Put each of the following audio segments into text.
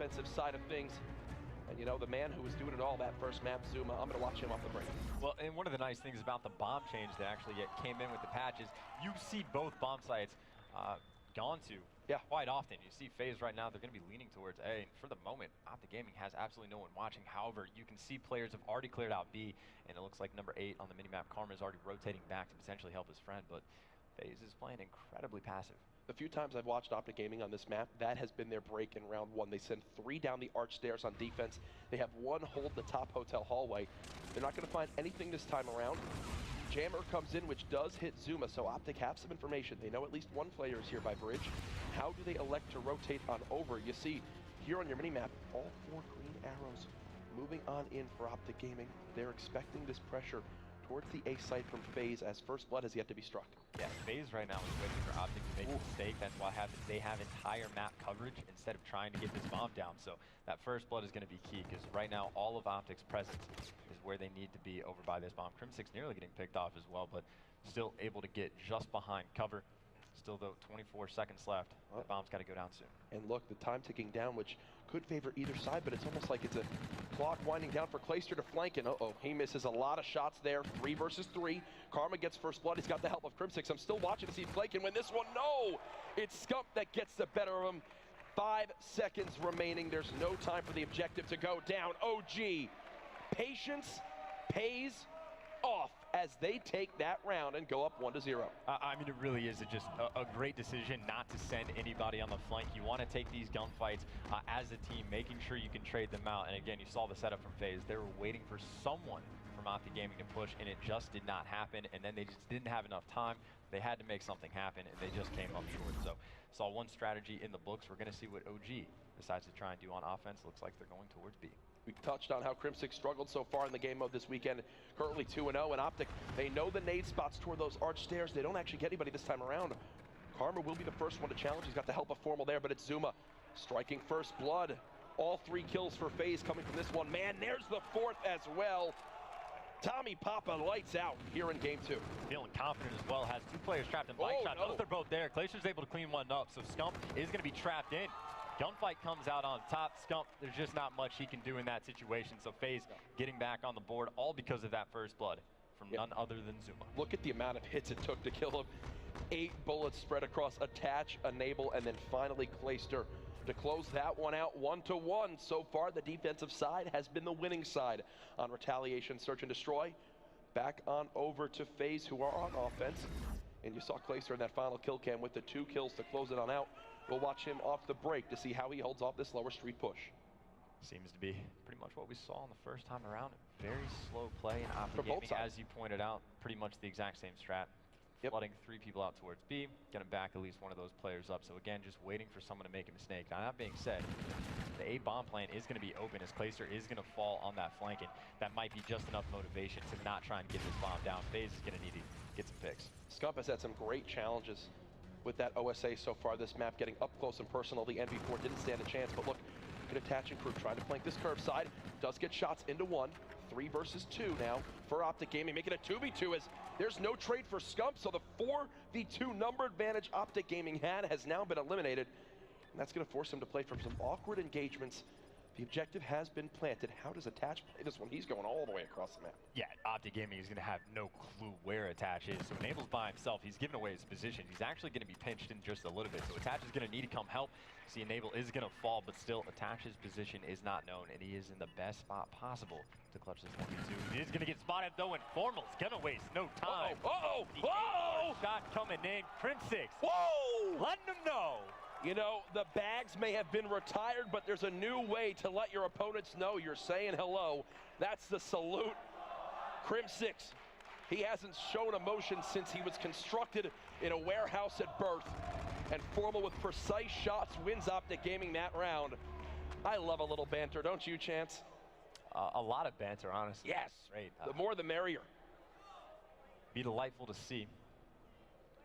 offensive side of things. And you know, the man who was doing it all that first map, Zuma, I'm going to watch him off the break. Well, and one of the nice things about the bomb change that actually came in with the patches, you see both bomb sites gone to quite often. You see Faze right now, they're going to be leaning towards A, and for the moment, Optic Gaming has absolutely no one watching. However, you can see players have already cleared out B, and it looks like number 8 on the minimap, Karma, is already rotating back to potentially help his friend, but Faze is playing incredibly passive. The few times I've watched Optic Gaming on this map, that has been their break in round 1. They send 3 down the arch stairs on defense. They have 1 hold the top hotel hallway. They're not going to find anything this time around. Jammer comes in, which does hit Zuma, so Optic have some information. They know at least 1 player is here by bridge. How do they elect to rotate on over? You see here on your minimap, all 4 green arrows moving on in for Optic Gaming. They're expecting this pressure towards the A site from Faze, as first blood has yet to be struck. Yeah, Faze right now is waiting for Optic to make a mistake. That's why they have entire map coverage instead of trying to get this bomb down. So that first blood is going to be key, because right now all of Optic's presence is where they need to be over by this bomb. Crim6 nearly getting picked off as well, but still able to get just behind cover. Still, though, 24 seconds left. The bomb's got to go down soon. And look, the time ticking down, which could favor either side, but it's almost like it's a clock winding down for Clayster to flank, and he misses a lot of shots there. 3 versus 3. Karma gets first blood. He's got the help of Crim6. I'm still watching to see if Clay can win this one. No! It's Scump that gets the better of him. 5 seconds remaining. There's no time for the objective to go down. OG, patience pays off as they take that round and go up 1-0. I mean, it really is just a great decision not to send anybody on the flank. You want to take these gunfights as a team, making sure you can trade them out. And again, you saw the setup from Faze. They were waiting for someone from Optic Gaming to push, and it just did not happen. And then they just didn't have enough time. They had to make something happen, and they just came up short. So, saw one strategy in the books. We're going to see what OG decides to try and do on offense. Looks like they're going towards B. We touched on how Crim6 struggled so far in the game mode this weekend. Currently 2-0, and Optic, they know the nade spots toward those arch stairs. They don't actually get anybody this time around. Karma will be the first one to challenge. He's got the help of Formal there, but it's Zuma striking first blood. All 3 kills for Faze coming from this one. Man, there's the 4th as well. Tommy Papa lights out here in game 2. Feeling confident as well. Has 2 players trapped in bike shot. Notice they're both there. Clayster's able to clean one up, so Scump is going to be trapped in. Gunfight comes out on top. Scump, there's just not much he can do in that situation. So Faze getting back on the board, all because of that first blood from none other than Zuma. Look at the amount of hits it took to kill him. 8 bullets spread across attach, enable, and then finally Clayster to close that one out 1-1. So far, the defensive side has been the winning side on Retaliation, Search and Destroy. Back on over to Faze, who are on offense. And you saw Clayster in that final kill cam with the 2 kills to close it on out. We'll watch him off the break to see how he holds off this lower street push. Seems to be pretty much what we saw on the first time around. Very slow play in Optic Gaming, as you pointed out. Pretty much the exact same strat. Flooding 3 people out towards B, gonna back at least one of those players up. So again, just waiting for someone to make a mistake. Now that being said, the A bomb plan is gonna be open as Clayster is gonna fall on that flank, and that might be just enough motivation to not try and get this bomb down. Faze is gonna need to get some picks. Scump has had some great challenges with that OSA so far this map, getting up close and personal. The NV4 didn't stand a chance, but look, good attach and crew trying to flank this curve side. Does get shots into 1. 3 versus 2 now for Optic Gaming, making it a 2v2 as there's no trade for Scump, so the 4v2 number advantage Optic Gaming had has now been eliminated, and that's going to force him to play from some awkward engagements. The objective has been planted. How does Attach play this one? He's going all the way across the map. Yeah, Optic Gaming is going to have no clue where Attach is. So Enable's by himself. He's giving away his position. He's actually going to be pinched in just a little bit. So Attach is going to need to come help. See, Enable is going to fall, but still Attach's position is not known, and he is in the best spot possible to clutch this 1v2. He is going to get spotted, though, and Formal's going to waste no time. Whoa! Shot coming in. Crim6. Whoa! Letting them know. You know, the bags may have been retired, but there's a new way to let your opponents know you're saying hello. That's the salute. Crim6, he hasn't shown emotion since he was constructed in a warehouse at birth. And Formal with precise shots wins Optic Gaming that round. I love a little banter, don't you, Chance? A lot of banter, honestly. Yes, great. The more the merrier. Be delightful to see.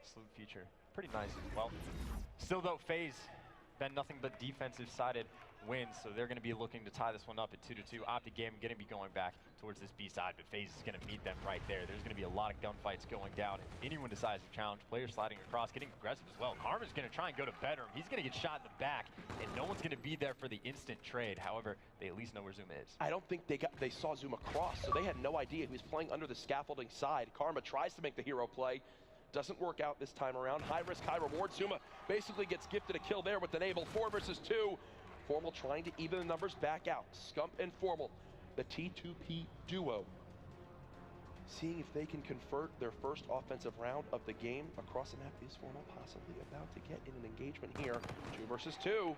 Salute feature. Pretty nice as well. Still though, Faze been nothing but defensive sided wins, so they're going to be looking to tie this one up at 2-2. Optic Gaming going to be going back towards this B side, but Faze is going to meet them right there. There's going to be a lot of gunfights going down. If anyone decides to challenge, players sliding across, getting aggressive as well. Karma's going to try and go to bedroom. He's going to get shot in the back, and no one's going to be there for the instant trade. However, they at least know where Zuma is. I don't think they saw Zuma cross, so they had no idea he was playing under the scaffolding side. Karma tries to make the hero play. Doesn't work out this time around. High risk, high reward. Zuma basically gets gifted a kill there with Enable. 4 versus 2. Formal trying to even the numbers back out. Scump and Formal, the T2P duo, seeing if they can convert their first offensive round of the game across the map. Is Formal possibly about to get in an engagement here? 2 versus 2.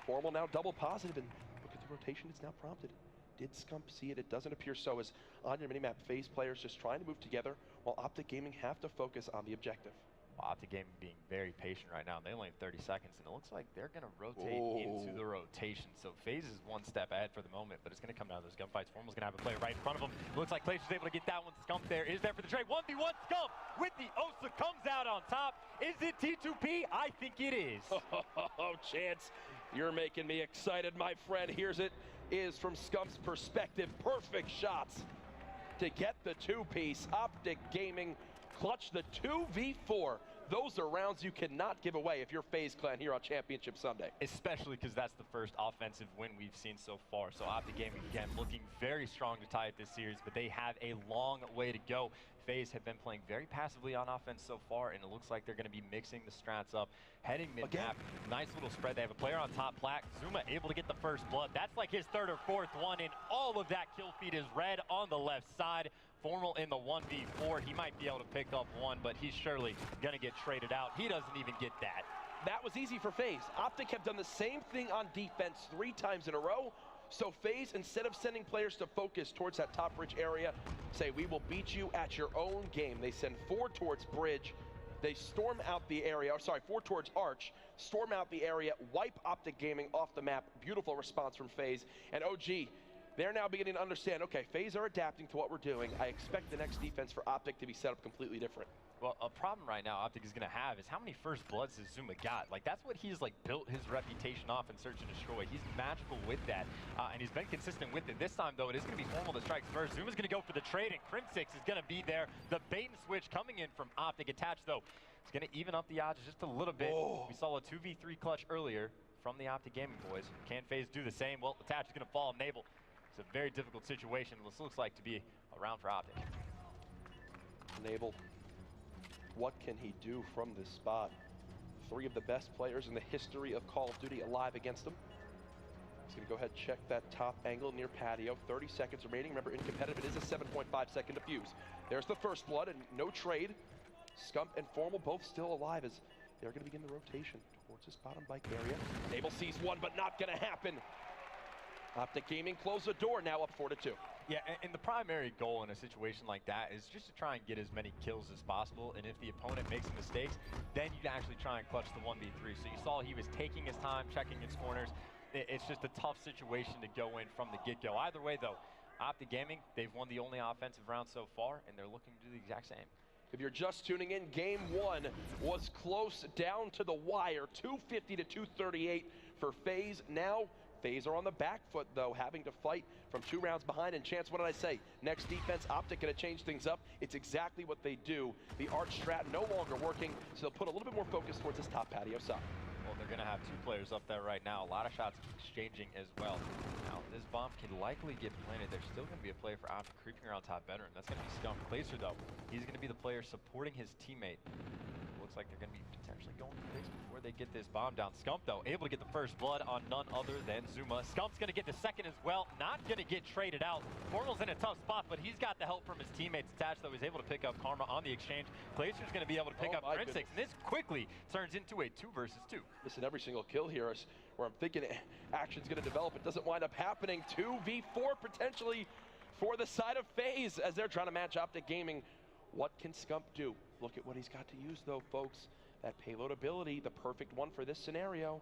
Formal now double positive, and look at the rotation it's now prompted. Did Scump see it? It doesn't appear so, as on your minimap, Faze players just trying to move together while Optic Gaming have to focus on the objective. Optic Gaming being very patient right now. They only have 30 seconds, and it looks like they're going to rotate into the rotation. So Faze is one step ahead for the moment, but it's going to come down to those gunfights. Formal's going to have a player right in front of him. It looks like Glaciers able to get that one. Scump there is there for the trade. 1v1 Scump with the Osa comes out on top. Is it T2P? I think it is. Oh, Chance, you're making me excited, my friend. Here's it is from Scump's perspective. Perfect shots to get the 2-piece. Optic Gaming clutch the 2v4. Those are rounds you cannot give away if you're Faze Clan here on Championship Sunday. Especially because that's the first offensive win we've seen so far. So Optic Gaming, again, looking very strong to tie up this series, but they have a long way to go. Faze have been playing very passively on offense so far, and it looks like they're going to be mixing the strats up. Heading mid-map, nice little spread. They have a player on top, Plaque. Zuma able to get the first blood. That's like his 3rd or 4th one, and all of that kill feed is red on the left side. Formal in the 1v4. He might be able to pick up one, but he's surely going to get traded out. He doesn't even get that. That was easy for Faze. Optic have done the same thing on defense 3 times in a row. So Faze, instead of sending players to focus towards that top bridge area, say, we will beat you at your own game. They send 4 towards bridge. They storm out the area, or sorry, 4 towards arch, storm out the area, wipe Optic Gaming off the map. Beautiful response from Faze. And OG, they're now beginning to understand, okay, Faze are adapting to what we're doing. I expect the next defense for Optic to be set up completely different. Well, a problem right now Optic is going to have is how many first bloods has Zuma got? Like, that's what he's, like, built his reputation off in Search and Destroy. He's magical with that, and he's been consistent with it. This time, though, it is going to be Formal that strikes first. Zuma's going to go for the trade, and Crim6 is going to be there. The bait and switch coming in from Optic. Attached, though, it's going to even up the odds just a little bit. We saw a 2v3 clutch earlier from the Optic Gaming boys. Can Faze do the same? Well, Attached is going to fall on Naval. It's a very difficult situation. This looks like to be a round for Optic. Naval, what can he do from this spot? 3 of the best players in the history of Call of Duty alive against him. He's going to go ahead and check that top angle near patio. 30 seconds remaining. Remember, in competitive, it is a 7.5 second defuse. There's the first blood and no trade. Scump and Formal both still alive as they're going to begin the rotation towards this bottom bike area. Naval sees one, but not going to happen. Optic Gaming close the door, now up 4-2. Yeah, and the primary goal in a situation like that is just to try and get as many kills as possible, and if the opponent makes mistakes, then you actually try and clutch the 1v3. So you saw he was taking his time, checking his corners. It's just a tough situation to go in from the get-go. Either way, though, Optic Gaming, they've won the only offensive round so far, and they're looking to do the exact same. If you're just tuning in, game 1 was close down to the wire, 250 to 238 for Faze. Now, Faze are on the back foot, though, having to fight from 2 rounds behind. And Chance, what did I say? Next defense, Optic going to change things up. It's exactly what they do. The arch strat no longer working, so they'll put a little bit more focus towards this top patio side. Well, they're going to have 2 players up there right now. A lot of shots exchanging as well. Now, this bomb can likely get planted. There's still going to be a player for Optic creeping around top bedroom. That's going to be Scump. Glacier, though, he's going to be the player supporting his teammate. Looks like they're going to be potentially going for this before they get this bomb down. Scump, though, able to get the first blood on none other than Zuma. Scump's going to get the second as well. Not going to get traded out. Formal's in a tough spot, but he's got the help from his teammates. Attached, though, he's able to pick up Karma on the exchange. Glacier's going to be able to pick up Crim6, and this quickly turns into a 2 versus 2. Listen, every single kill here is where I'm thinking action's going to develop. It doesn't wind up happening. 2v4 potentially for the side of Faze as they're trying to match Optic Gaming. What can Scump do? Look at what he's got to use, though, folks. That payload ability, the perfect one for this scenario.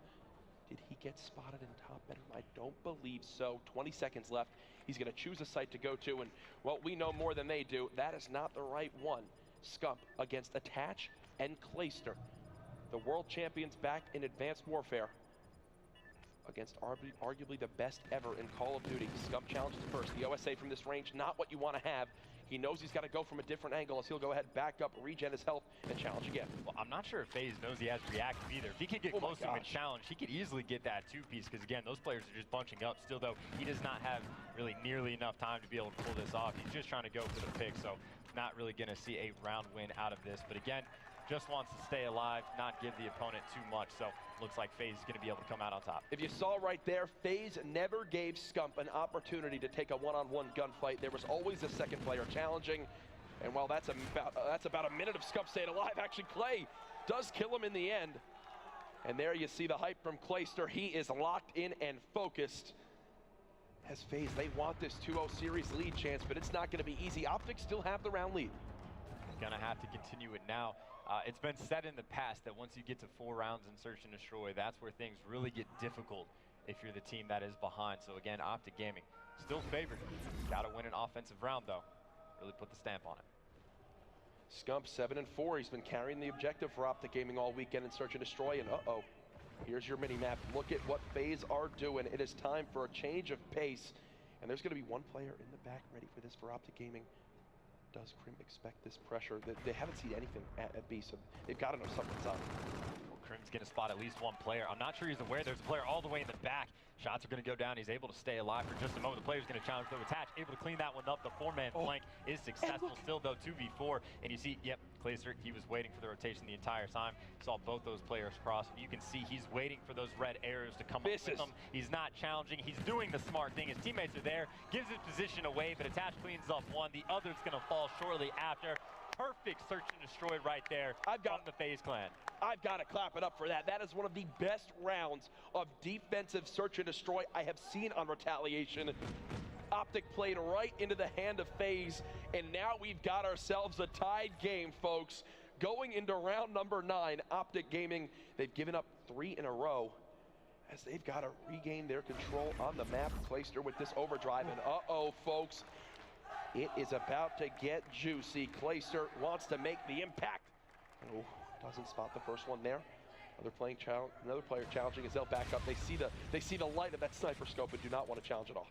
Did he get spotted in top bedroom? I don't believe so. 20 seconds left. He's going to choose a site to go to, and, well, we know more than they do. That is not the right one. Scump against Attach and Clayster. The world champions back in Advanced Warfare. against arguably the best ever in Call of Duty. Scump challenges first. The OSA from this range, not what you want to have. He knows he's got to go from a different angle, as he'll go ahead, back up, regen his health, and challenge again. Well, I'm not sure if Faze knows he has reactive either. If he can get close to him and challenge, he could easily get that two-piece, because again, those players are just bunching up. Still though, he does not have really nearly enough time to be able to pull this off. He's just trying to go for the pick, so not really going to see a round win out of this. But again, just wants to stay alive, not give the opponent too much. So looks like Faze is going to be able to come out on top. If you saw right there, Faze never gave Scump an opportunity to take a one-on-one gunfight. There was always a second player challenging. And while that's about a minute of Scump staying alive, actually Clay does kill him in the end. And there you see the hype from Clayster. He is locked in and focused. As Faze, they want this 2-0 series lead chance, but it's not going to be easy. Optic still have the round lead. Gonna have to continue it now. It's been said in the past that once you get to 4 rounds in Search and Destroy, that's where things really get difficult if you're the team that is behind. So again, Optic Gaming still favored. Gotta win an offensive round though. Really put the stamp on it. Scump 7-4. He's been carrying the objective for Optic Gaming all weekend in Search and Destroy. And here's your mini map. Look at what Faze are doing. It is time for a change of pace. And there's going to be one player in the back ready for this for Optic Gaming. Does Crim expect this pressure? They haven't seen anything at B, so they've got to know something's up. Well, Crim's going to spot at least one player. I'm not sure he's aware there's a player all the way in the back. Shots are going to go down. He's able to stay alive for just a moment. The player's going to challenge though attach. Able to clean that one up. The 4-man flank is successful still though, 2v4. And you see, yep, Clayster, he was waiting for the rotation the entire time. Saw both those players cross. You can see he's waiting for those red arrows to come up with him. He's not challenging. He's doing the smart thing. His teammates are there. Gives his position away, but attach cleans up one. The other's going to fall shortly after. Perfect Search and Destroy right there from the Faze clan. I've got to clap it up for that. That is one of the best rounds of defensive Search and Destroy I have seen on Retaliation. Optic played right into the hand of Faze, and now we've got ourselves a tied game, folks. Going into round number 9, Optic Gaming, they've given up 3 in a row as they've got to regain their control on the map. Clayster with this overdrive, and folks, it is about to get juicy. Clayster wants to make the impact. Doesn't spot the first one there. Another player challenging as they'll back up. They see the light of that sniper scope and do not want to challenge at all.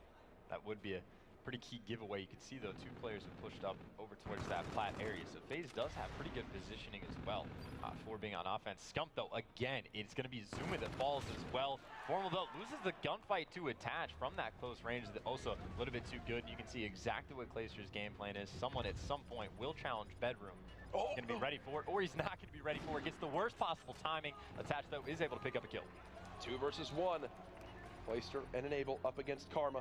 That would be a pretty key giveaway. You can see though 2 players have pushed up over towards that plat area. So Faze does have pretty good positioning as well for being on offense. Scump though, again, it's going to be Zuma that falls as well. Formal though loses the gunfight to attach from that close range. Also a little bit too good. You can see exactly what Clayster's game plan is. Someone at some point will challenge Bedroom. He's going to be ready for it, or he's not going to be ready for it. Gets the worst possible timing. Attach though is able to pick up a kill. 2 versus 1. Clayster and Enable up against Karma.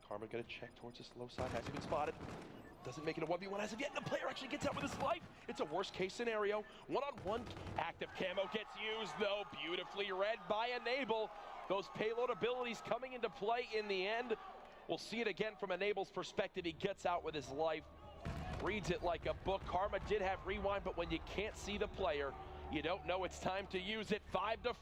Karma gonna check towards this low side, hasn't been spotted. Doesn't make it a 1v1 as of yet. The player actually gets out with his life. It's a worst case scenario. 1-on-1 active camo gets used though. Beautifully read by Enable. Those payload abilities coming into play in the end. We'll see it again from Enable's perspective. He gets out with his life. Reads it like a book. Karma did have rewind, but when you can't see the player, you don't know it's time to use it. 5-4.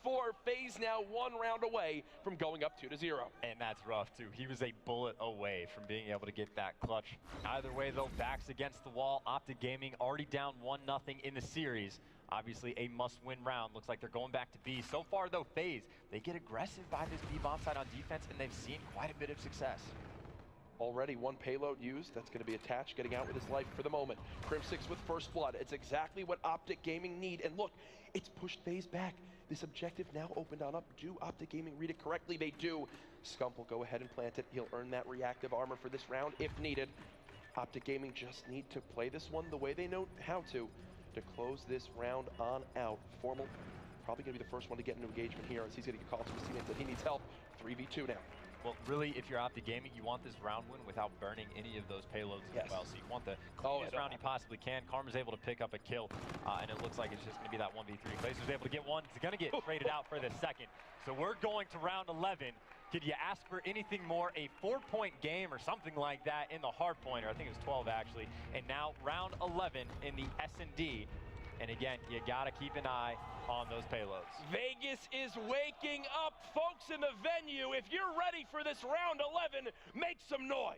Faze now 1 round away from going up 2-0. And that's rough too. He was a bullet away from being able to get that clutch. Either way though, backs against the wall. Optic Gaming already down 1-0 in the series. Obviously a must-win round. Looks like they're going back to B. So far though, Faze, they get aggressive by this B bomb side on defense, and they've seen quite a bit of success. Already 1 payload used. That's going to be attached, getting out with his life for the moment. Crim6 with first blood. It's exactly what Optic Gaming need. And look, it's pushed Faze back. This objective now opened on up. Do Optic Gaming read it correctly? They do. Scump will go ahead and plant it. He'll earn that reactive armor for this round if needed. Optic Gaming just need to play this one the way they know how to close this round on out. Formal, probably going to be the first one to get into engagement here as he's going to get called to his teammates that he needs help. 3v2 now. Well, really, if you're Optic Gaming, you want this round win without burning any of those payloads as well. So you want the cleanest round you possibly can. Karma's able to pick up a kill, and it looks like it's just going to be that 1v3. Clayster's able to get one. He's going to get traded out for the second. So we're going to round 11. Could you ask for anything more? A 4-point game or something like that in the hard pointer. I think it was 12 actually. And now round 11 in the S&D. And again, you got to keep an eye on those payloads. Vegas is waking up, folks in the venue. If you're ready for this round 11, make some noise.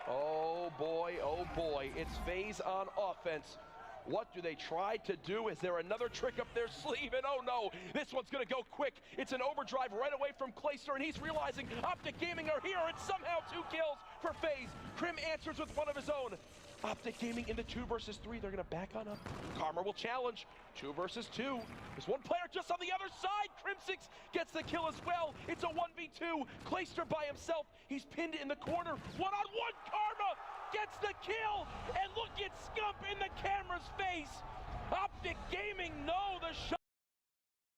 Oh boy, it's Faze on offense. What do they try to do? Is there another trick up their sleeve? And oh no, this one's gonna go quick. It's an overdrive right away from Clayster, and he's realizing Optic Gaming are here, and somehow 2 kills for Faze. Crim answers with one of his own. Optic Gaming in the 2 versus 3. They're gonna back on up. Karma will challenge. 2 versus 2. There's one player just on the other side. Crimsix gets the kill as well. It's a 1v2. Clayster by himself. He's pinned in the corner. 1-on-1. Karma gets the kill. And look at Scump in the camera's face. Optic Gaming know the shot.